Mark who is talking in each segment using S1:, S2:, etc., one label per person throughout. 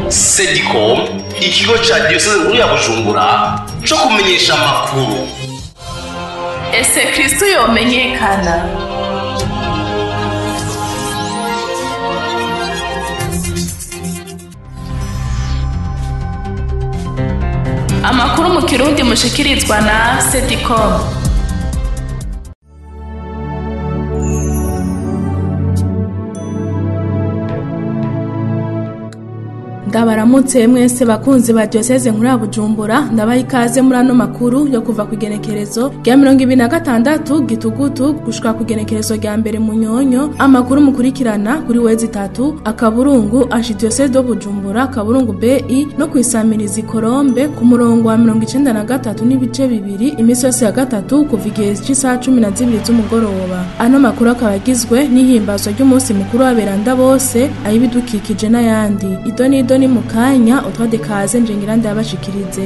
S1: Sedicom, ikigo ca Diocese nkuru ya Bujumbura co kumenyesha amakuru.
S2: Ese Kristo yomenyekana? Amakuru mu Kirundi mushikirizwa na Sedicom. Ndabaramutse mwese bakunzi ba Diocese nkuru ya Bujumbura, ndabaha ikaze muri ano makuru yo kuva ku igenekerezo rya 26 Gitugutu gushika ku igenekerezo rya mbere Munyonyo. Amakuru mukurikirana kuri wezi 3 akaburungu Archidiocese do Bujumbura akaburungu BI no kwisamiriza Ikorombe ku murongo wa 93 n'ibice bibiri imisi yose ya gatatu kuva igihe cy'isaha 12 z'umugoroba. Ano makuru akabagizwe n'ihimbazo ry'umunsi mukuru w'aberanda bose ayibidukikije n'ayandi. Idoni ni mukanya utwade kaze njengiranda yabashikirize.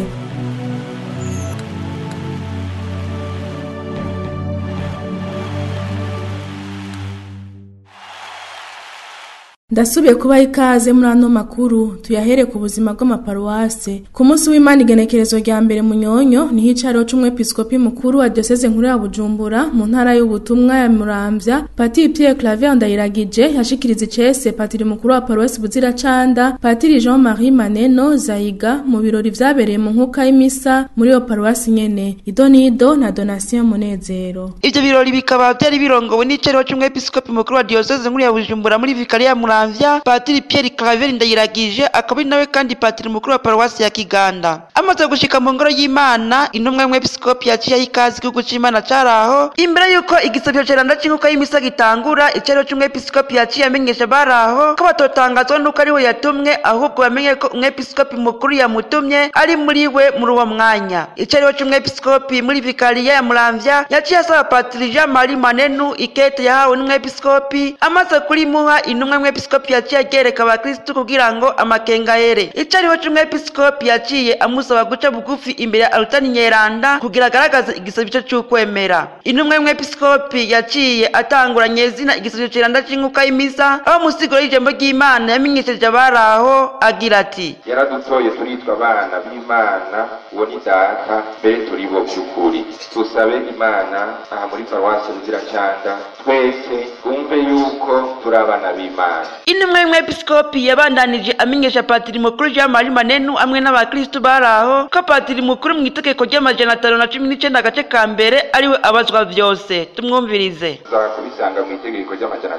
S2: Ndasubiye kubaha ikaze muri ano makuru tuyahere ku buzima bw'amaparuwase. Ku munsi w'Imana igenekerezo rya mbere Munyonyo ni hicaro c'umwepiskopi mukuru wa Diocese nkuru ya Bujumbura mu ntara y'ubutumwa ya Muramvya, Patiri Pierre Claver Ndayiragije yashikiriza icese patiri mukuru wa paruwasi Buziracanda, Patiri Jean-Marie Maneno Zayiga mu birori vyabereye mu nkuka y'imisa muri yo paruwasi nyene. Idonido na Donatien Munezero.
S3: Ivyo birori bikaba byari birongowe n'icaro c'umwepiskopi mukuru wa Diocese nkuru ya Bujumbura muri Vikaria ya Muramvya, Patiri Pierre Claver Ndayiragije akaba nawe kandi patiri mukuru wa paruwasi ya Kiganda. Amaze gushika mu ngoro y'Imana, intumwa y'umwepiskopi yaciye ikazi igihugu c'Imana caraho. Imbere yuko igisabyo ceranda c'inkuka y'imisa gitangura, icaro c'umwepiskopi yaciye amenyesha baraho ko batotangazwa nuko ari we yatumwe, ahubwo bamenye ko umwepiskopi mukuru yamutumye ari muri we muri uwo mwanya. Icaro c'umwepiskopi muri Vikaria ya Muramvya yaciye asaba Patiri Jean-Marie Manenu ikete yahawe n'umwepiskopi, amaze kurimuha intumwa y'umwepiskopi yaciye agereka abakristu kugira ngo amakenga here. Icariho c'umwepiskopi yaciye amusaba guca bugufi imbere ya altani nyeranda kugira agaragaze igisabyo c'ukwemera. Intumwa y'umwepiskopi yaciye atanguranye izina igisabyo ceranda c'inkuka y'imisa, aho musiguro y'ijambo ry'Imana yamenyesheje abaraho agira ati:
S4: yaradutoye turitwa abana b'Imana, uwo ni data mbere turi bo by'ukuri. Tusabe Imana aha muri paruwasi Buziracanda twese twumve yuko turi abana b'Imana.
S3: Intumwa y'umwepiskopi yabandanije amenyesha patiri mukuru Jean-Marie Manenu amwe n'abakristu baraho ko patiri mukuru mu itegeko ry'amajana 519 agace ka mbere ariwe abazwa vyose. Tumwumvirize.
S4: Kubisanga mu itegeko ry'amajana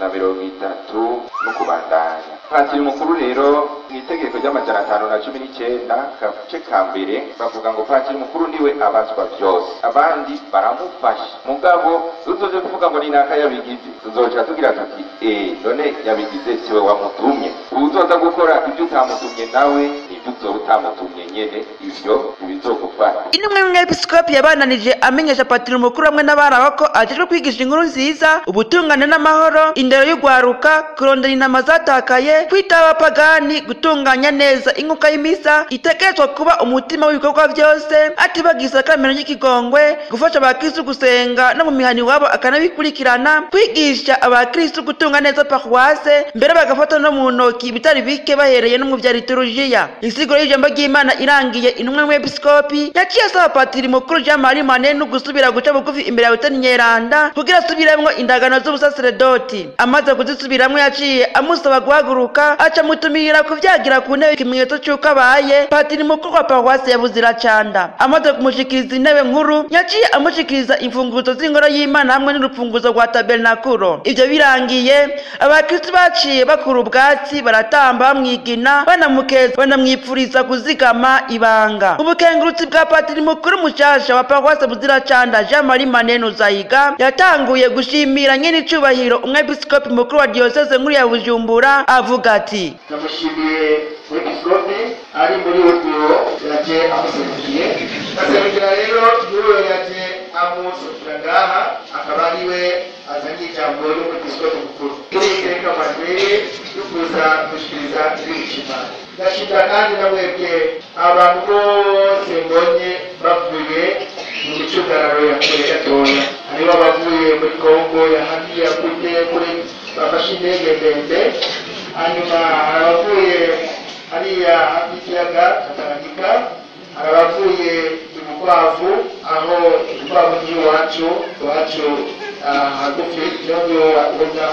S4: 530 no kubandanya. Patiri mukuru rero mu itegeko ry'amajana 519 agace ka mbere bavuga ngo patiri mukuru niwe abazwa vyose, abandi baramufasha. Mugabo uzoje kuvuga ngo ni naka yabigize, tuzoca tugira tuti none yabigize siwe wamutumye. Uzoza gukora ibyo utamutumye nawe ibyo uzotamutumye nyene ivyo bizokufata.
S3: Intumwa y'umwepiskopi yabananije amenyesha patiri mukuru amwe n'abaraho ko ajejwe kwigisha inkuru nziza, ubutungane n'amahoro, indero y'ugwaruka, kurondera inama zatakaye, kwita abapagani, gutunganya neza inkuka y'imisa, itegerezwa kuba umutima w'ibikorwa byose, atibagiza kamero y'ikigongwe, gufasha abakristu gusenga no mu mihani wabo akanabikurikirana, kwigisha abakristu gutunga neza paruwase, mbere bagafata no mu ntoki bitari bike bahereye no mu bya liturujia. Insiguro y'ijambo ry'Imana irangiye, intumwa y'umwepiskopi yaciye asaba patiri mukuru Jean-Marie Manenu gusubira guca bugufi imbere ya altani nyeranda kugira asubiremwo indagano z'ubusaserdoti. Amaze kuzisubiramwo yaciye amusaba guhaguruka, aca mutumira kuvyagira ku ntebe ikimenyetso c'uko abaye patiri mukuru wa paruwasi ya Buziracanda. Amaze kumushikiriza intebe nkuru yaciye amushikiriza imfunguzo z'ingoro y'Imana hamwe n'urupfunguzo rwa tabernakuro. Ivyo birangiye abakristu baciye bakura ubwatsi baratamba bamwigina banamukeza banamwipfuriza kuzigama ibanga. Ubukengurutsi bwa patiri mukuru mushasha wa paruwasi Buziracanda Jean-Marie Maneno Zayiga yatanguye gushimira nyene icubahiro umwepiskopi mukuru wa Diocese nkuru ya Bujumbura avuga ati:
S5: namushimiye umwepiskopi ari muri urwo yaje amuserukiye, aserukira rero y'uwo yaje amusukira ngaha, akaba ariwe azanye ijambo y'umwepiskopi mukuru. Kireka amajwere yo kuza gushikiriza ibishima. Ndashimira kandi namwebwe abantu bose mbonye bavuye mu micugararo ya kure gatoya, hariho abavuye muri Kongo yahagiye kuri bafashe indege ndende, hanyuma abavuye hariya hafi y'ikiyaga cya Tanganyika, hari abavuye i Bukwavu aho Bukwavu n'iwacu hagufi y'aho wabona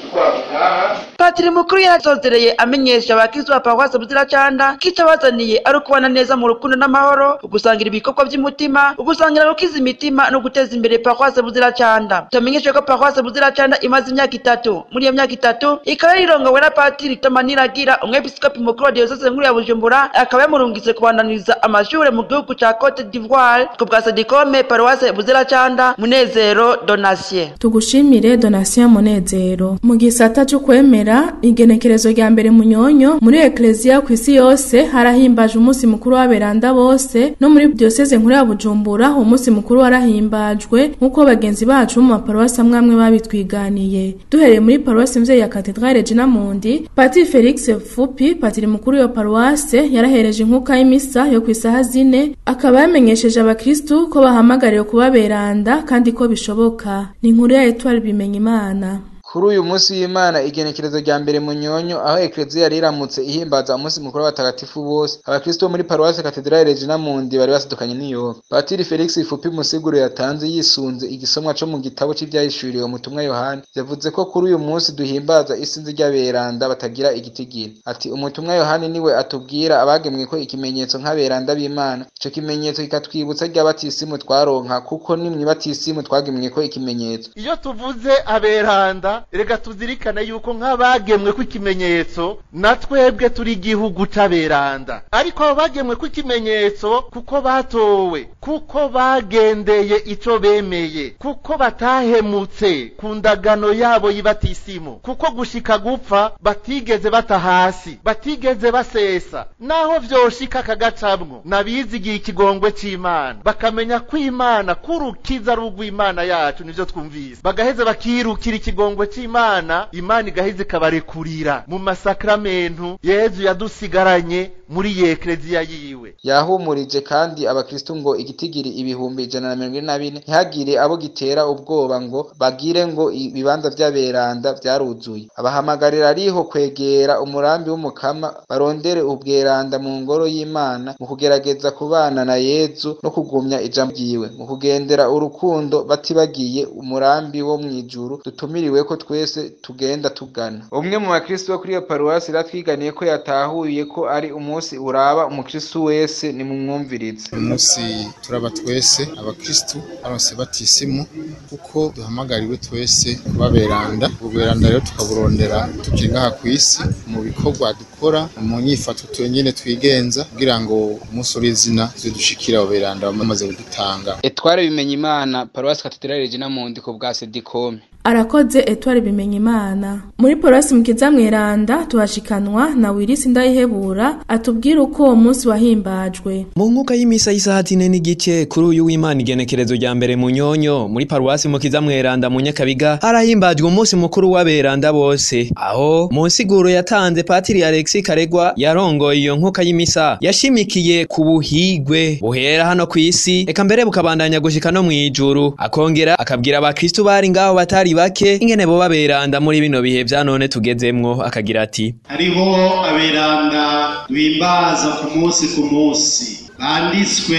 S5: Bukwavu ngaha.
S3: Patiri mukuru yarasozereye amenyesha abakristo ba Paruwasi Buziracanda kitabazaniye ari ukubana neza mu rukundo n'amahoro, ugusangira ibikorwa by'umutima, ugusangira gukiza imitima no guteza imbere Paruwasi Buziracanda. Tumenyeshe ko Paruwasi Buziracanda imaze imyaka 3. Muri iyo myaka 3 ikaba rirongowe na Patiri Tomaniragira, umwepiskopi mukuru wa Diocese nkuru ya Bujumbura, akaba yamurungitse kubandaniriza amashure mu gihugu ca Cote d'Ivoire ku bwa Sadikome Paruwasi Buziracanda. Munezero Donatien.
S2: Tugushimire Donatien Munezero. Mu gisata cyo kwemera igenekerezo rya mbere munyonyo muri Ecclesia ku isi yose harahimbaje umunsi mukuru w'aberanda bose, no muri Diocese nkuru ya Bujumbura umunsi mukuru warahimbajwe nkuko bagenzi bacu mu maparuwasi amwe babitwiganiye. Duhereye muri paruwasi mvye ya Cathedrale Regina Mundi, Patiri Felix Fupi, patiri mukuru yo paruwase, yarahereje inkuka y'imisa yo ku isaha 4, akaba yamenyesheje abakristu ko bahamagariwe kuba beranda kandi ko bishoboka. Ni inkuru ya Etoile Bimenyimana.
S6: Kuri uyu munsi w'Imana igenekerezo rya mbere munyonyo aho Ecclesia riramutse ihimbaza umunsi mukuru w'abatagatifu bose, abakristo muri paruwasi Cathedrale Regina Mundi bari basidukanye n'iyoga. Patiri Felix Fupi musiguro yatanze yisunze igisomwa cyo mu gitabo cy'ivyahishuriwe umutumwa Yohani, yavuze ko kuri uyu munsi duhimbaza isinzi ry'aberanda batagira igitigiri. Ati umutumwa Yohani niwe atubwira abagemwe ko ikimenyetso nk'aberanda b'Imana, ico kimenyetso kikatwibutsa ry'abatisimu twaronka, kuko nimwe batisimu twagemwe ko ikimenyetso.
S7: Iyo tuvuze aberanda rega tuzirikane yuko nk'abagemwe ko ikimenyetso natwebwe turi igihugu c'aberanda, ariko abo bagemwe ko ikimenyetso kuko batowe, kuko bagendeye ico bemeye, kuko batahemutse ku ndagano yabo yibatisimu, kuko gushika gupfa batigeze bata hasi, batigeze basesa, naho vyoshika kagacamwo nabizigiye ikigongwe c'Imana, bakamenya ko Imana kurukiza rugwa Imana yacu nivyo twumvise, bagaheze bakirukira ikigongwe c'Imana, Imana igaheze kabarekurira mu masakramentu Yezu yadusigaranye muri Ecclesia yiwe.
S6: Yahumurije kandi abakristo ngo igitigiri ibihumbi 124 ntihagire abo gitera ubwoba ngo bagire ngo ibibanza by'aberanda byaruzuye. Abahamagarira ariho kwegera umurambi w'umukama barondere ubweranda mu ngoro y'Imana, mu kugerageza kubana na Yezu no kugumya ijambo ryiwe, mu kugendera urukundo batibagiye umurambi wo mwijuru dutumiriwe ko twese tugenda tugana. Umwe mu bakristo bo kuri iyo paruwasi ratwiganiye ko yatahuye ko ari umunsi uraba umukristo wese ni mumwumvirize.
S8: Umunsi turaba twese abakristo abase batisimu, kuko duhamagariwe twese kubaberanda. Uberanda rero tukaburondera tukingaha ku isi mu bikorwa dukora, mu nyifato twenyene twigenza, kugira ngo umunsi urizina dushikira aberanda bamaze kudutanga.
S6: Etware Bimenyimana, paruwasi Cathedrale Regina Mundi ku bwa Sadikome.
S2: Arakoze Etoile Bimenyimana. Muri paruwasi Mukiza Mweranda tuhashikanwa na Wirisi Ndayihebura atubwira uko uwo munsi wahimbajwe.
S9: Mu nkuka y'imisa y'isaha 4 n'igice kuri uyu w'Imana igenekerezo rya mbere munyonyo muri paruwasi Mukiza Mweranda mu Nyakabiga harahimbajwe umunsi mukuru w'aberanda bose, aho mu nsiguro yatanze Patiri Alexis Karegwa yarongoye iyo nkuka y'imisa yashimikiye ku buhigwe buhera hano ku isi eka mbere bukabandanya gushika no mwijuru, akongera akabwira abakristo bari ngaho batari bake ingene bo baberanda muri bino bihe vya none tugezemwo. Akagira ati
S10: hariho aberanda bimbaza ku munsi banditswe,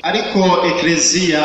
S10: ariko Ecclesia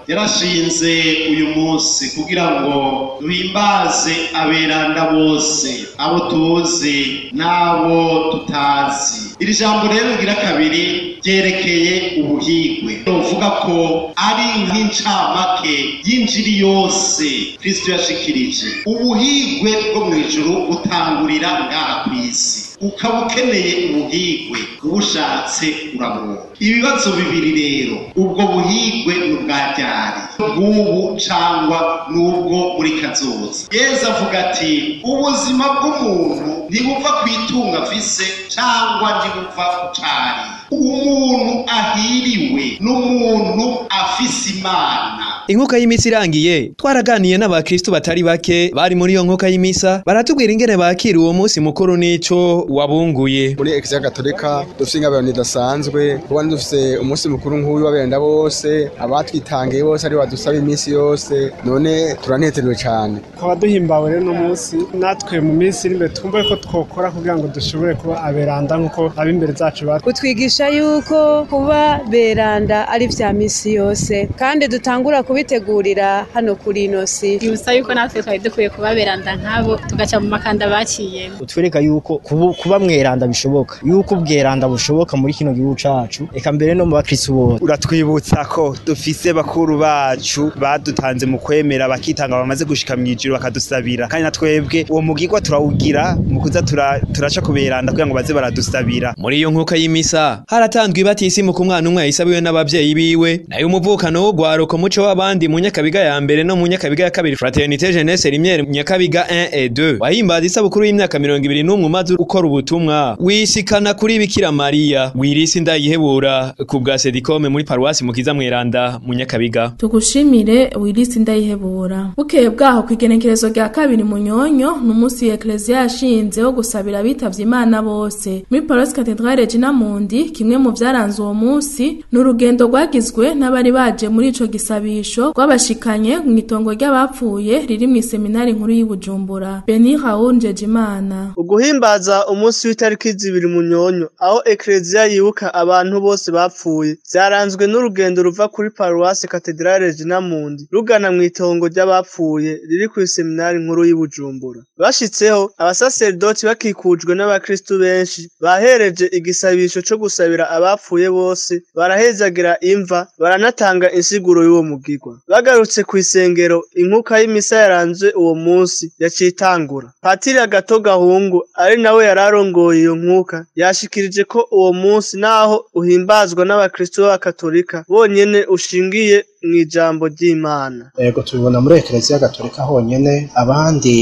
S10: yarashinze uyu munsi kugira ngo duhimbaze aberanda bose, abo tuzi n'abo tutazi. Iri jambo rero rigira kabiri ryerekeye ubuhigwe, uvuga ko ari nk'incamake y'injiri yose Kristo yashikirije. Ubuhigwe bwo mw'ijuru butangurira ngaha kw'isi, ukaba ukeneye ubuhigwe ubushatse uramuha. Ibibazo bibiri rero, ubwo buhigwe n'ubwaryari bw'ubu cangwa n'ubwo muri kazoza. Yesu avuga ati ubuzima bw'umuntu ntibuva kwitunga afise cangwa ntibuva kucari. Umuntu ahiriwe n'umuntu afise Imana.
S9: Inkuka y'imisa irangiye twaraganiye n'abakristo batari bake bari muri iyo nkuka y'imisa, baratubwira ingene bakira uwo munsi mukuru n'ico wabunguye.
S11: Muri Ecclesia Gatolika dufise ingabirano idasanzwe, kuba dufise umunsi mukuru nk'uyu w'aberanda bose, abatwitangiye bose ari badusaba iminsi yose none turanezerewe cyane
S12: twaba duhimbawe rero no munsi natwe mu minsi iri imbere twumve ko twokora kugira ngo dushobore kuba aberanda nk'uko ab'imbere zacu
S13: kutwigisha yuko kuba beranda ari vya misi yose kandi dutangura kubitegurira hano kuri ino si
S14: bibusa yuko natwe twari dukwiye kuba beranda nk'abo tugaca mu makanda baciyemo
S15: utwereka yuko kuba mweranda bishoboka yuko ubweranda bushoboka muri kino gihugu cacu eka mbere no mu bakristo bose
S16: uratwibutsa ko dufise bakuru bacu badutanze mu kwemera bakitanga bamaze gushika mwijuru bakadusabira kandi natwebwe uwo mugirwa turawugira mu kuza turaca kuberanda kugira ngo baze baradusabira.
S9: Muri iyo nkuka y'imisa haratanzwe ibatisimu ku mwana umwe yayisabiwe n'abavyeyi biwe nayo umuvukano wo gwaruko muco w'abandi mu Nyakabiga ya mbere no mu Nyakabiga ya kabiri Fraternité Jeunesse Lumière Nyakabiga 1 et 2 wahimbaza isabukuru y'imyaka 21 umaze ukora ubutumwa wisikana kuri Bikira Maria wirisi ndayihebura ku bwa Sedikome muri Paruwasi Mukiza Mweranda mu Nyakabiga.
S2: Tugushimire wirisi ndayihebura. Bukeye bwaho kwigenekerezo rya kabiri mu Nyonyo n'umunsi Ecclesia yashinze wo gusabira abitavye Imana bose. Muri Paruwasi Cathedrale Regina Mundi kimwe mu vyaranze uwo munsi n'urugendo rwagizwe n'abari baje muri ico gisabisho rwabashikanye mu itongo ry'abapfuye riri mu seminari nkuru y'Ibujumbura. Beni Raoul Njejimana.
S17: Uguhimbaza umunsi w'itariki 2 mu Nyonyo aho Ecclesia yibuka abantu bose bapfuye vyaranzwe n'urugendo ruva kuri Paruwasi Cathedrale Regina Mundi rugana mu itongo ry'abapfuye riri ku seminari nkuru y'Ibujumbura. Bashitseho abasaserdoti bakikujwe n'abakristo benshi bahereje igisabisho cyo gusabira abapfuye bose barahezagira imva baranatanga insiguro y'uwo mugirwa. Bagarutse ku isengero inkuka y'imisa yaranze uwo munsi yacitangura. Patiri Agato Gahungu ari nawe yararongoye iyo nkuka yashikirije ko uwo munsi naho uhimbazwa n'abakristo b'abakatolika bonyene ushingiye mw'ijambo ry'Imana.
S18: Yego tubibona muri Ecclesia Gatolika honyene abandi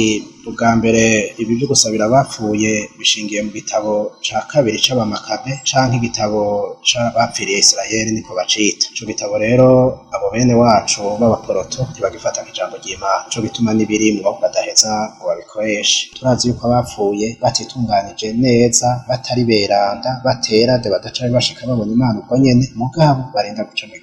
S18: ubwa mbere ibi byo gusabira abapfuye bishingiye mu gitabo ca kabiri c'abamakabe canke igitabo c'abapfiriye Israeli niko bacita. Ico gitabo rero abo bene wacu b'abaporoto ntibagifata nk'ijambo ry'Imana. Ico gituma n'ibirimwo badaheza ngo babikoreshe. Turazi yuko abapfuye batitunganije neza batari beranda batera de badaca bashika babona Imana ubwo nyene mugabo barinda guca mu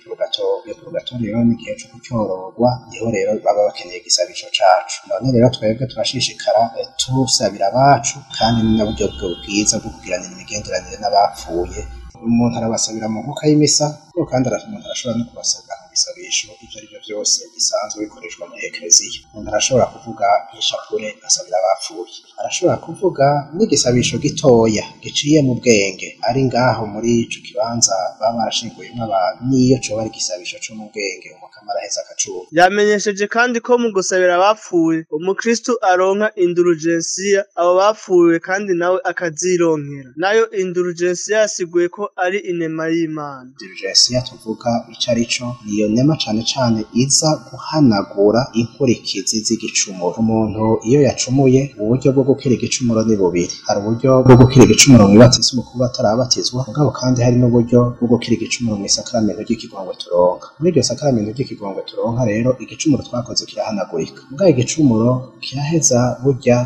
S18: purgatori rero n'igihe cyo kucyororwa niho rero baba bakeneye igisabisho cacu. None rero twebwe turashishikara tusabira abacu kandi ni naburyo bwiza bwo kugiranira imigenderanire n'abapfuye. Umuntu arabasabira mu nkuka y'imisa kandi umuntu arashobora no kubasabira mu bisabisho ivyo ari byo byose bisanzwe bikoreshwa muri Ecclesia. Umuntu arashobora kuvuga ishapure asabira abapfuye, arashobora kuvuga n'igisabisho gitoya giciye mu bwenge ari ngaho muri ico kibanza baba barashinguyemo abantu niyo coba ari igisabisho cyo mu bwenge umukama araheza akacuba.
S17: Yamenyesheje kandi ko mu gusabira abapfuye umukristo aronka indulgensia abo bapfuye kandi nawe akazironkera. Nayo indulgensia yasiguye ko ari inema y'Imana.
S18: Indulgensia tuvuga ico arico niyo nema cane cane iza guhanagura inkurikizi z'igicumuro. Umuntu iyo yacumuye uburyo bwo gukira igicumuro ni bubiri. Hari uburyo bwo gukira igicumuro mu batisimu kuba atarabatizwa mugabo kandi hari n'uburyo bwo gukira igicumuro mu sakramento ry'ikigongwe turonka. Muri iryo sakramento ry'ikigongwe turonka rero igicumuro twakoze kirahanagurika. Mugabo igicumuro kiraheza burya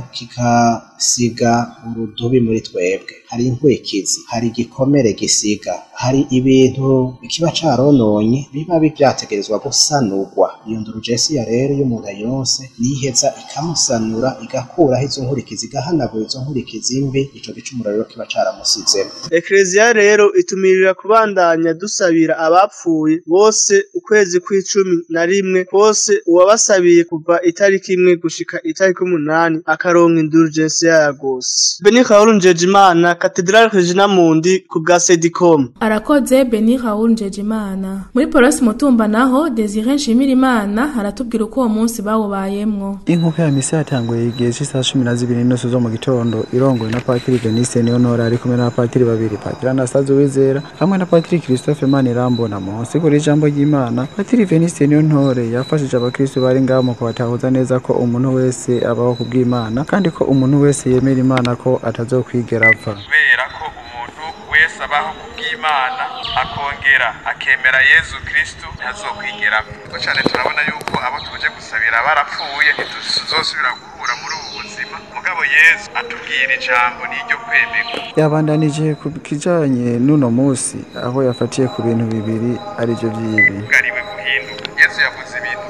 S18: kikasiga urudubi muri twebwe. Hari inkurikizi, hari igikomere gisiga, hari ibintu kiba carononye biba bivyategerezwa gusanurwa. Iyo ndulgensia rero iyo umuntu ayirose niheza ikamusanura igakuraho izo nkurikizi igahanagura izo nkurikizi mbi ico gicumuro rero kiba caramusizemo.
S17: Ecclesia rero itumirira kubandanya dusabira abapfuye bose ukwezi kw'icumi kose uwabasabiye kuva itariki 1 gushika itariki 8 akaronka indulgensia ya gose. Beni Raoul Njejimana, Cathedrale Regina Mundi ku bwa Sedicom.
S2: Arakoze Beni Raoul Njejimana. Muri Paruwasi Mutumba naho Desire Nshimirimana haratubwira uko uwo munsi bawubayemwo.
S19: Inkuka ya misa yatanguye igihe cy'isaha 12:30 zo mu gitondo irongowe na Patiri Veniste Niyonora ari kumwe na Patiri babiri Patiri Anastaze Uwizera hamwe na Patiri Christophe Manirambona munsi kuri ijambo ry'Imana. Patiri Veniste Niyonore yafashije abakristo bari ngaho mu kubatahuza neza ko umuntu wese abaho kubw'Imana kandi ko umuntu wese yemera Imana ko atazokwigera apfa.
S20: Kubera ko umuntu wese abaho kubw'Imana akongera akemera Yesu Kristo ntazokwigera apfa. Cyane turabona yuko abo tuje gusabira barapfuye ntituzosubira guhura muri ubu buzima mugabo Yesu atubwira ijambo n'iryo kwemera.
S19: Yabandanije ku kijanye n'uno munsi aho yafatiye ku bintu bibiri ari byo vyibi.
S20: Ariwe guhinduka. Yesu yavuze ibintu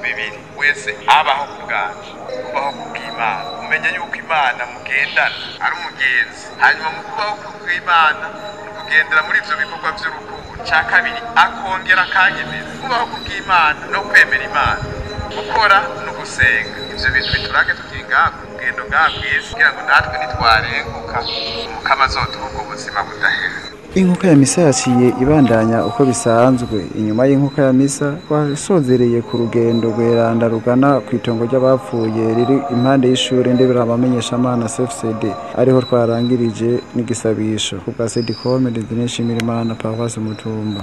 S20: wese abaho ku bwanje kubaho ku bw'Imana umenye yuko Imana mugendana ari umugenzi hanyuma mu kubaho ku bw'Imana kugendera muri ivyo bikorwa vy'urukundo ca kabiri akongera akanyemeza kubaho ku bw'Imana no kwemera Imana gukora no gusenga ivyo bintu biturage tukinga kugendo ngaha kw'isi kugira ngo natwe nitwarenguka Mukama azoduha ubwo buzima budahera.
S19: Inkuka ya misa yaciye ibandanya uko bisanzwe. Inyuma y'inkuka ya misa twasozereye ku rugendo rweranda rugana ku itongo ry'abapfuye riri impande y'ishure ndebera abamenyeshamana CFCD ariho twarangirije n'igisabisho ku bwa Sedikome Nshimira Imana Paroisse Mutumba.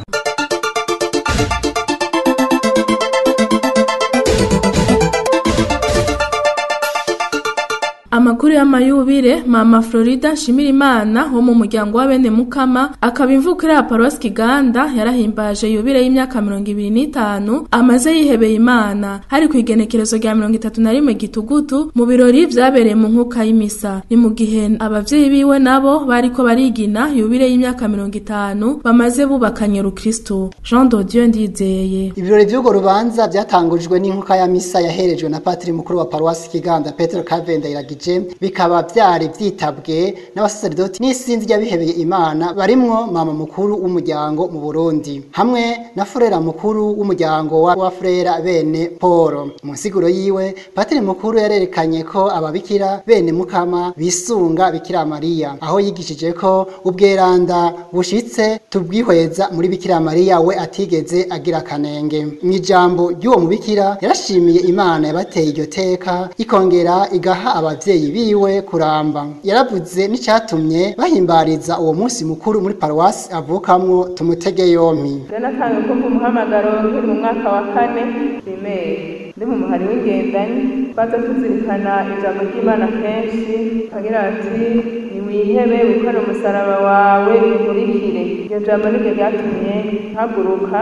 S2: Amakuru y'amayubire Mama Florida Nshimira Imana wo mu muryango wa bene Mukama akaba imvukira ya Paroisse Kiganda yarahimbaje yubire y'imyaka 25 amaze yihebeye Imana hari kwigenekerezo rya 31 Gitugutu mu birori vyabereye mu nkuka y'imisa. Ni mu gihe abavyeyi biwe nabo bariko barigina yubire y'imyaka 50 bamaze bubakanye Rukristo. Jean de Dieu Ndizeye.
S21: Ibirori by'ugo rubanza byatangujwe n'inkuka ya misa yaherejwe na Patiri mukuru wa Paroisse Kiganda Petro Kavenda iragije bikaba byari byitabwe n'abasaserdoti n'isinzi ry'abihebeye Imana barimwo mama mukuru w'umuryango mu Burundi hamwe na frera mukuru w'umuryango wa frera bene Paul. Mu nsiguro yiwe Patiri mukuru yarerekanye ko ababikira bene Mukama bisunga Bikira Mariya aho yigishije ko ubweranda bushitse tubwihweza muri Bikira Mariya we atigeze agira kanenge. Mu ijambo ry'uwo mubikira yarashimiye Imana yabateye iryo teka ikongera igaha abavyeyi biwe kuramba. Yaravuze n'icyatumye bahimbariza uwo munsi mukuru muri Paroisse avukamwo tumutege yompi.
S22: Nanakange ko kumuhamagaro nkiri mu mwaka wa 4 primaire ndi mu muhari w'ingendanye baza tuzirikana ijambo ry'Imana kenshi kagira ati niwihebe wikora umusaraba wawe ukurikire. Iryo jambo niryo ryatumye haguruka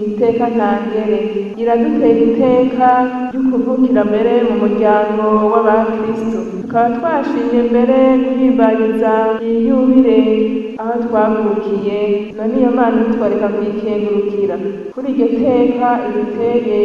S22: iteka ntangere iradutera iteka ry'ukuvukira mbere mu muryango w'abakristo. Tukaba twashimye mbere guhimbariza iyubire aho twavukiye none iyo Mana twareka kuyikengurukira kuri iryo teka iduteye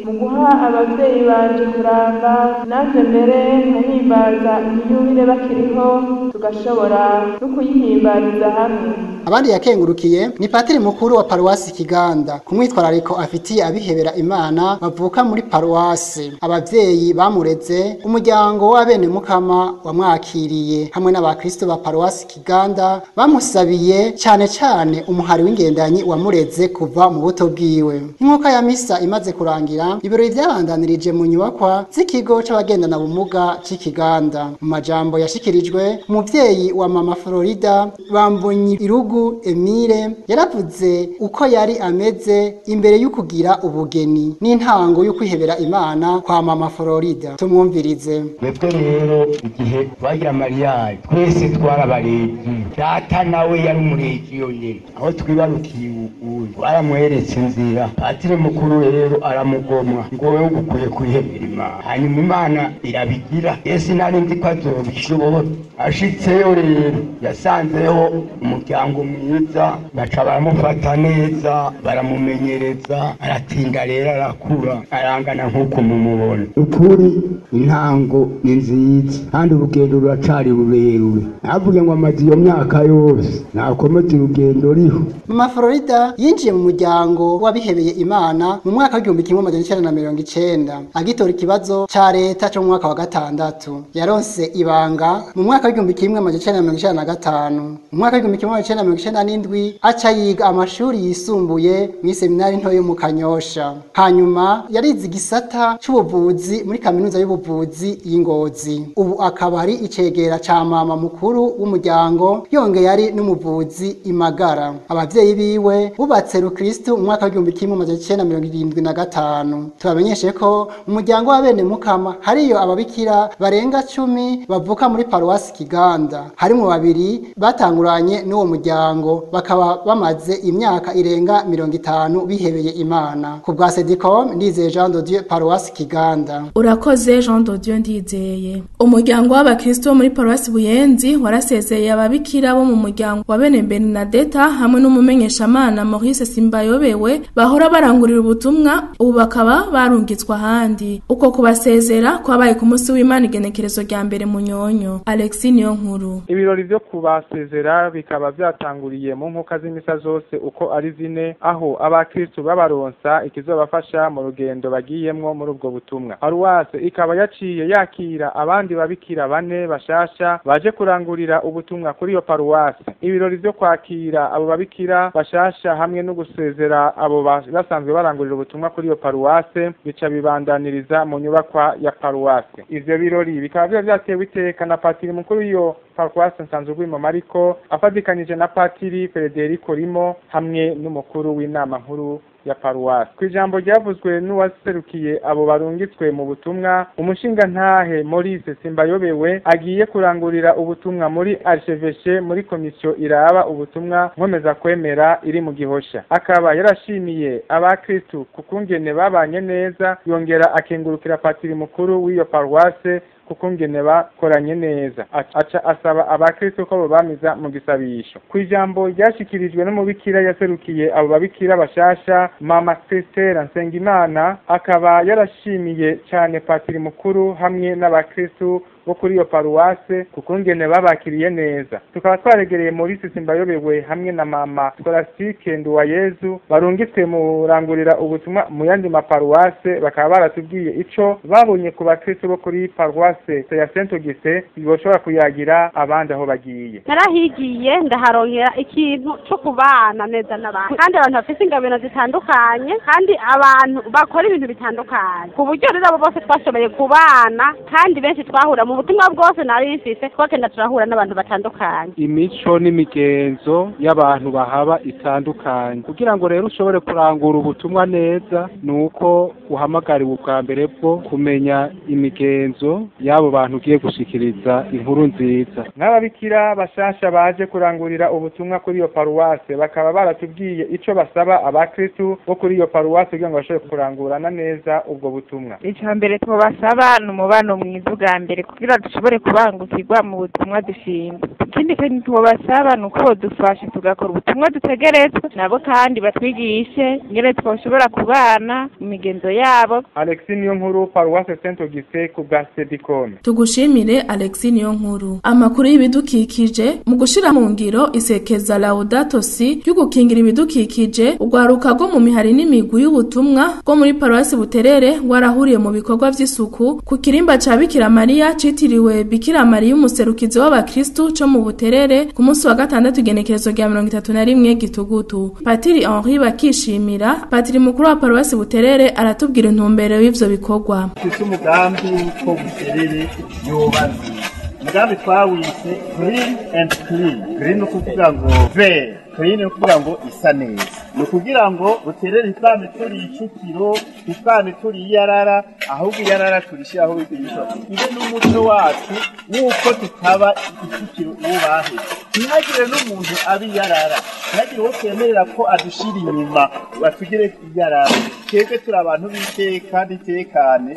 S22: mu guha abavyeyi banje kuramba natwe mbere nkahimbaza iyubire bakiriho tugashobora no kuyihimbariza hamwe.
S21: Abandi yakengurukiye ni Patiri mukuru wa Paroisse Kiganda kumwitwarariko afitiye abihebera Imana bavuka muri Paroisse. Abavyeyi bamureze umuryango wa bene Mukama wamwakiriye hamwe n'abakristo ba Paroisse Kiganda bamusabiye cyane umuhari w'ingendanyi wamureze kuva mu buto bwiwe. Inkuka ya misa imaze kurangira ibirori byabandanirije mu nyubakwa z'ikigo c'abagendana bumuga c'Ikiganda. Mu majambo yashikirijwe umuvyeyi wa Mama Florida Bambonyi Irugu Emile yaravuze uko yari ameze imbere y'ukugira ubugeni n'intango yo kwihebera Imana kwa Mama Florida. Tumwumvirize.
S23: Twebwe rero igihe twagira mariage twese twarabarezi data nawe yari umurezi yonyene aho twibarukiye ubuye twaramuheretse inzira. Patiri mukuru rero aramugomwa ngo wewe ugukuye kwihebera Imana hanyuma Imana irabigira. Yesu nari nzi ko azobishobora. Ashitseyo rero yasanzeho umuryango mwiza baca baramufata neza baramumenyereza aratinda rero arakura arangana nk'uko mumubona. Ukuri intango ni nziza kandi urugendo ruracari rurerure navuge ngo amazi iyo myaka yose nakomeze urugendo riho.
S21: Mama Florida yinjiye mu muryango w'abihebeye Imana mu mwaka w'1990 agitora ikibazo ca leta cyo mu mwaka wa 6 yaronse ibanga mu mwaka w'1995 mu mwaka w'1997 aca yiga amashuri yisumbuye mu seminari nto yo mu Kanyosha. Hanyuma yarize igisata c'ubuvuzi muri kaminuza y'ubuvuzi y'Ingozi. Ubu akaba ari icegera ca mama mukuru w'umuryango yongeye ari n'umuvuzi Imagara. Abavyeyi biwe bubatse Rukristo mu mwaka w'1975. Tubamenyeshe ko umuryango wa bene Mukama hariyo ababikira barenga 10 bavuka muri Paroisse Kiganda harimo babiri batanguranye n'uwo muryango miryango bakaba bamaze imyaka irenga 50 bihebeye Imana. Ku bwa Sedicom Ndizeye Jean de Dieu Paroisse Kiganda.
S2: Urakoze Jean de Dieu Ndizeye. Umuryango w'abakristo muri Paroisse Buyenzi warasezeye ababikira bo mu muryango wa Bene Bernadetta hamwe n'umumenyeshamana Maurice Simbayobewe bahora barangurira ubutumwa ubu bakaba barungitswa ahandi. Uko kubasezera kwabaye ku munsi w'Imana igenekerezo rya mbere mu Nyonyo. Alexis Niyonkuru.
S1: Ibirori byo kubasezera bikaba byatanguriye mu nkoka z'imisa zose uko ari zine, aho abakristo babaronsa ikizobafasha mu rugendo bagiyemwo muri ubwo butumwa. Paruwase ikaba yaciye yakira abandi babikira bane bashasha baje kurangurira ubutumwa kuri iyo paruwase. Ibirori byo kwakira abo babikira bashasha hamwe no gusezera abo basanzwe barangurira ubutumwa kuri iyo paruwase bica bibandaniriza mu nyubakwa ya paruwase. Ivyo birori bikaba byatewe iteka na patiri mukuru iyo Paruwase Nsanzugwimo Mariko afadikanije na patiri Federico Rimo hamwe n'umukuru w'inama nkuru ya paruwasi. Kwijambo ryavuzwe n'uwaserukiye abo barungitswe mu butumwa, umushinga ntahe Maurice Simbayobewe agiye kurangurira ubutumwa muri Archevêché muri komisiyo iraba ubutumwa nkomeza kwemera iri mu Gihosha. Akaba yarashimiye abakristu kukungene babanye neza, yongera akengurukira patiri mukuru w'iyo paruwase kukungene bakoranye neza. Aca asaba abakristo ko bamiza mu gisabisho. Kwijambo ryashikirijwe n'umubikira yaserukiye abo babikira bashasha Mama Christelle Nsengimana, akaba yarashimiye cyane patiri mukuru hamwe n'abakristo bo kuri iyo paruwase kukungene babakiriye neza. Tukaba twaregereye Maurice Simbayobewe hamwe na Mama Scholastique Nduwayezu barungitswe mu rangurira ubutumwa mu yandi maparuwase, bakaba baratubwiye ico babonye ku bakristo bo kuri paruwase ya Saint Auguste biboshobora kuyagira abandi aho bagiye.
S4: Narahigiye ndaharongera ikintu cyo kubana neza n'abantu, kandi abantu bafite ingabiro zitandukanye, kandi abantu bakora ibintu bitandukanye, ku buryo rero abo bose twashoboye kubana, kandi benshi twahura mu butumwa bwose nari mfise twakenda turahura n'abantu batandukanye.
S1: Imico n'imigenzo y'abantu bahaba itandukanye, kugira ngo rero ushobore kurangura ubutumwa neza nuko uhamagariwe ubwa mbere bwo kumenya imigenzo y'abo bantu ugiye gushikiriza inkuru nziza. N'ababikira bashasha baje kurangurira ubutumwa kuri iyo paruwase bakaba baratubwiye ico basaba abakristu bo kuri iyo paruwase kugira ngo bashobore kurangurana neza ubwo butumwa.
S5: Icya mbere twabasaba n'umubano mwiza bwa mbere kugira dushobore kubangukirwa mu butumwa dushinzwe. Ikindi kintu twabasaba nuko dufashe tugakora ubutumwa dutegerezwa, nabo kandi batwigishe ngene twashobora kubana imigenzo yabo. Alexis Niyonkuru, Paruwase Saint Auguste ku bwa Sedicom.
S2: Tugushimire Alexis Niyonkuru. Amakuru y'ibidukikije mu gushira mu ngiro isekeza Laudato Si yo gukingira ibidukikije, ugwaruka rwo mu mihari n'imigwi y'ubutumwa rwo muri Paruwasi Buterere warahuriye mu bikorwa vy'isuku ku kirimba ca Bikira Maria citiriwe Bikira Maria umuserukizi w'abakristu cyo mu Buterere ku munsi wa gatandatu igenekerezo rya 31 Gitugutu. Patiri Henri Bakishimira, patiri mukuru wa Paruwasi Buterere, aratubwira intumbero y'ivyo bikorwa.
S24: Umugambi ko Buterere yobazi umugambi twawise Green and Clean. Green no kuvuga ngo vert, clean no kuvuga ngo isa neza. No kugira ngo Buterere ifame turi icukiro, ifame turi iyarara, ahubwo iyarara turishiraho bigisha. Ibe n'umuco wacu wuko tutaba icukiro uwo bahe. Ntihagire n'umuntu abi yarara. Ntihagire wo kwemerera ko adushira inyuma batugire iyarara. Twebwe turi abantu b'iteka n'itekane.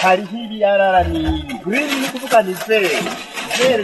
S24: Hariho ibiyarara n'ibi. Green ni kuvuga ni vere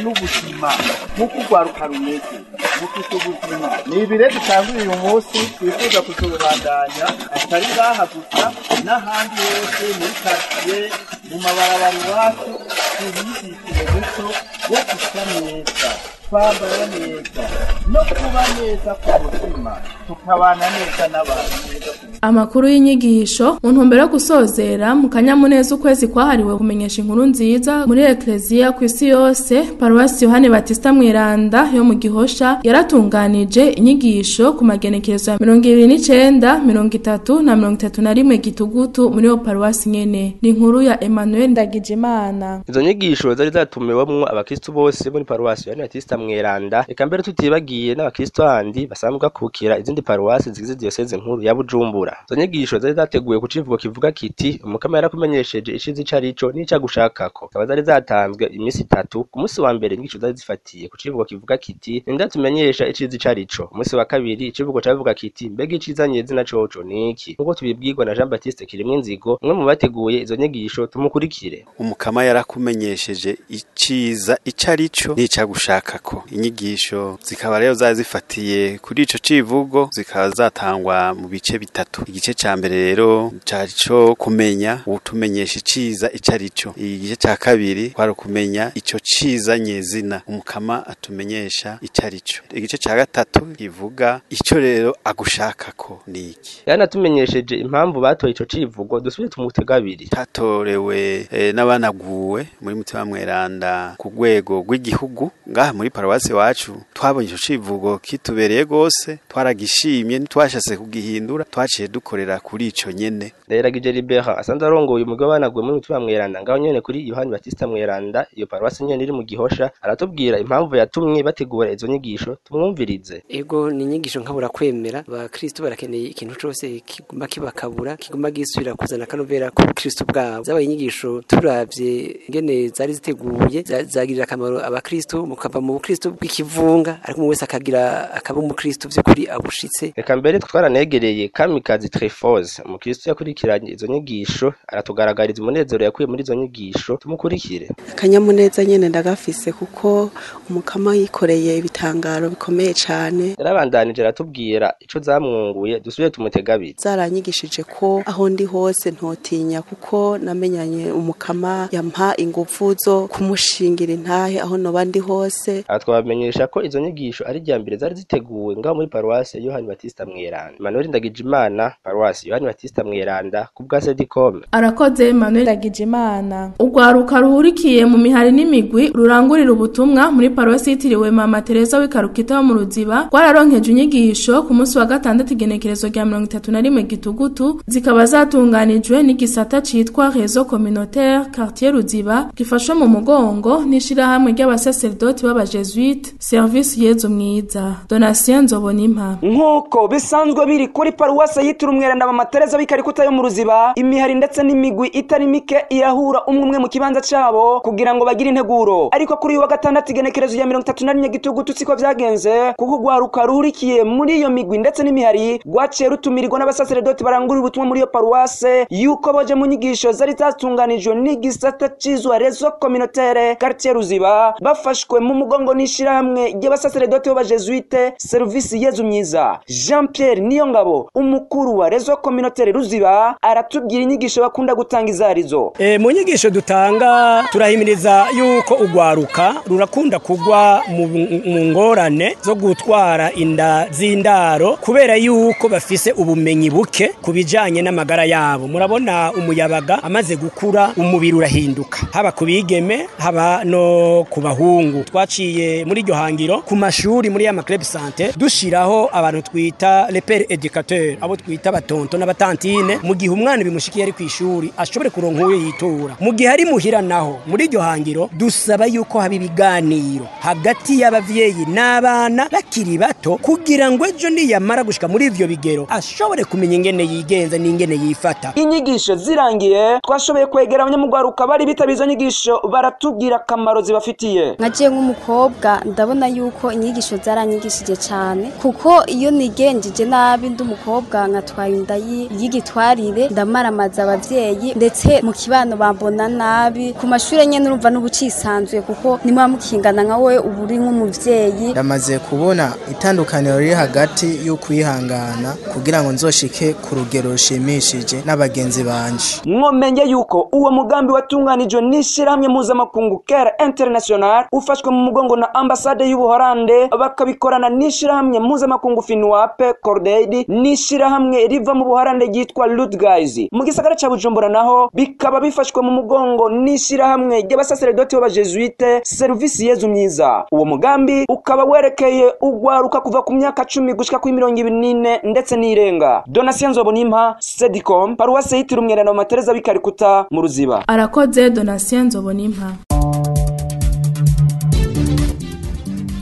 S24: n'ubuzima nk'uko ugwaruka rumeze mufite ubuzima. Ni ibire dutangurira uyu munsi twifuza kuzobandanya atari ngaha gusa n'ahandi hose muri quartier mu mabarabara iwacu tubizitire muco wo gusa neza, twambara neza no kuba neza ku buzima, tukabana neza n'abantu neza.
S2: Amakuru y'inyigisho mu ntumbero yo gusozera mu kanyamuneza ukwezi kwahariwe kumenyesha inkuru nziza muri Ecclesia ku isi yose, Paruwasi Yohane Batista Mweranda yo mu Gihosha yaratunganije inyigisho ku magenekerezo ya 29, 30 na 31 Gitugutu muri yo paruwasi nyene. Ni inkuru ya Emmanuel Ndagijimana.
S25: Izo nyigisho zari zatumiwemwo abakristo bose muri Paruwasi Yohane Batista Mweranda, eka mbere tutibagiye n'abakristo handi basanzwe bakukira izindi paruwasi zigize diocese nkuru ya Bujumbura. gukora. Izo nyigisho zari zateguwe ku civugo kivuga kiti umukama yarakumenyesheje icizi carico n'ica gushakako. Zaba zari zatanzwe imisi 3. Ku munsi wa mbere inyigisho zari zifatiye ku civugo kivuga kiti ndatumenyesha icizi carico. Ku munsi wa kabiri icivugo cavuga kiti mbega icizanye izina coco niki. Nkuko tubibwirwa na Jean Baptiste Kirimwinzigo, umwe mu bateguye izo nyigisho, tumukurikire.
S3: Umukama yarakumenyesheje iciza icarico n'ica gushakako. Inyigisho zikaba rero zazifatiye kuri ico civugo, zikaba zatangwa mu bice bitatu. Igice ca mbere rero carico kumenya utumenyesha iciza icarico. Igice ca kabiri kwari kumenya ico ciza nyezina umukama atumenyesha icarico. Igice ca gatatu kivuga ico rero agushakako niki.
S25: Yanatumenyesheje impamvu batoye ico civugo, dusubire tumutega abiri.
S3: Tatorewe n'abanaguwe muri Mutima Mweranda ku rwego rw'igihugu. Ngaha muri paruwasi wacu twabonye ico civugo kitubereye gose, twaragishimye ntitwashase kugihindura, twaciye dukorera kuri ico nyene.
S25: Ndayiragije Libera asanzwe arongoye umugwi w'abanaguwe muri Mutima Mweranda ngaho nyene kuri Yohani Batista Mweranda, iyo paruwasi nyene iri mu Gihosha, aratubwira impamvu yatumye bategura izo nyigisho. Tumwumvirize.
S6: Ego ni inyigisho nkabura kwemera, abakristo barakeneye ikintu cose kiguma kibakabura, kiguma gisubira kuzana kanovera ku Kristo bwabo. Zabaye inyigisho turavye ngene zari ziteguye, zagirira akamaro abakristo mukava mu Kristo bw'ikivunga, ariko mu wese akagira akaba umukristo vy'ukuri abushitse.
S25: Reka mbere twaranegereye Kamikazi Trefoze, umukristo yakurikiranye izo nyigisho, aratugaragariza umunezero yakuye muri izo nyigisho. Tumukurikire.
S7: Akanyamuneza nyene ndagafise kuko umukama yikoreye ibitangaro bikomeye cane.
S25: Yarabandanije aratubwira ico zamwunguye, dusubire tumutega abiri.
S7: Zaranyigishije ko aho ndi hose ntotinya kuko namenyanye umukama yampa ingufu zo kumushingira intahe aho noba ndi hose.
S25: Twabamenyesha ko izo nyigisho ari rya mbere zari ziteguwe ngaho muri paruwasi Yohani Batista Mweranda. Emmanuel Ndagijimana, paruwasi Yohani Batista Mweranda, ku bwa Sedicom.
S2: Arakoze Emmanuel Ndagijimana. Urwaruka ruhurikiye mu mihari n'imigwi rurangurira ubutumwa muri paruwasi yitiriwe Mama Teresa w'ikarukita wo mu Ruziba, rwararonkeje inyigisho ku munsi wa gatandatu igenekerezo rya 31 Gitugutu, zikaba zatunganijwe n'igisata citwa Réseau Communautaire Quartier Ruziba, gifashwe mu mugongo n'ishirahamwe ry'abasaserdoti b'abajesuite Service Yezu Mwiza. Donatien Nzobonimpa.
S8: Nkuko bisanzwe biri kuri paruwasi yitiriwe Mweranda Mama Teresa w'ikarukita yo mu Ruziba, imihari ndetse n'imigwi itari mike irahura umwe mu kibanza cabo kugira ngo bagire integuro. Ariko kuri uyu wa gatandatu igenekerezo rya 31 Gitugutu siko vyagenze, kuko rwaruka rurikiye muri iyo migwi ndetse n'imihari rwaciye rutumirirwa n'abasaserdoti barangurira ubutumwa muri iyo paruwase yuko boje mu nyigisho zari zatunganijwe n'igisata cizwa Réseau Communautaire Quartier Ruziba, bafashwe mu mugongo n'ishirahamwe ry'abasaserdoti b'abajesuite Service Yezu Mwiza. Jean Pierre Niyongabo, umukuru wa Réseau Communautaire Ruziba, aratubwira inyigisho bakunda gutanga izarizo.
S10: Mu nyigisho dutanga turahimiriza yuko ugwaruka rurakunda kugwa mu ngorane zo gutwara inda z'indaro kubera yuko bafise ubumenyi buke kubijanye n'amagara yabo. Murabona umuyabaga amaze gukura umubiri urahinduka, haba kubigeme haba no kubahungu. Twaciye muri iryo hangiro ku mashuri muri ya club santé dushiraho abantu twita les pères éducateurs, abo twita batonto n'abatantine, mu gihe umwana bimushikiye ari kwishuri ashobore kuronka uwo yitura. Mu gihe ari muhira naho muri iryo hangiro dusaba yuko haba ibiganiro hagati y'abavyeyi n'abana bakiri bato kugira ngo ejo niyamara gushika muri ivyo bigero ashobore kumenya ingene yigenza n'ingene yifata.
S8: Inyigisho zirangiye twashoboye kwegera abanyamugwaruka bari bitabizo nyigisho, baratubwira akamaro zibafitiye.
S26: Nkaje nk'umukobwa ndabona yuko inyigisho zaranyigishije cyane, kuko iyo nigenjeje nabi ndi umukobwa nkatwaye inda y'igitwarire ndamaramaza abavyeyi ndetse mu kibano bambona nabi. Ku mashuri nyene urumva n'ubucisanzwe kuko nimwa mukingana nkawe uburi nk'umuvyeyi.
S27: Ndamaze kubona itandukaniro riri hagati yo kwihangana kugira ngo nzoshike ku rugero rushimishije n'abagenzi banje.
S8: Mwomenye yuko uwo mugambi watunganijwe n'ishirahamwe mpuzamakungu Care International, ufashwe mu mugongo na ambasade y'Ubuholande, bakabikorana n'ishirahamwe mpuzamakungu Finwape Cordaid, n'ishirahamwe riva mu Buholande ryitwa Ludguys. Mu gisagara ca Bujumbura naho bikaba bifashwe mu mugongo n'ishirahamwe ry'abasaserdoti b'abajesuite Service Yezu Mwiza. Uwo mugambi ukaba werekeye ugwaruka kuva ku myaka 10 gushika ku 24 ndetse n'irenga. Donatien Nzobonimpa, Sedicom, paruwasi yitiriwe Mweranda Mama Teresa w'ikarukita mu Ruziba.
S2: Arakoze Donatien Nzobonimpa.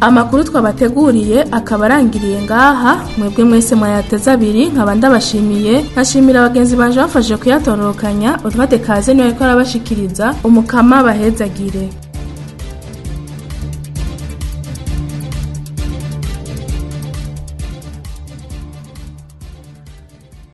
S2: amakuru twabateguriye akaba arangiriye ngaha mwebwe mwese mwayateza abiri nkaba ndabashimiye nkashimira abagenzi banje bafashe kuyatororokanya Odvade Kaze niwe ariko arabashikiriza umukama bahezagire.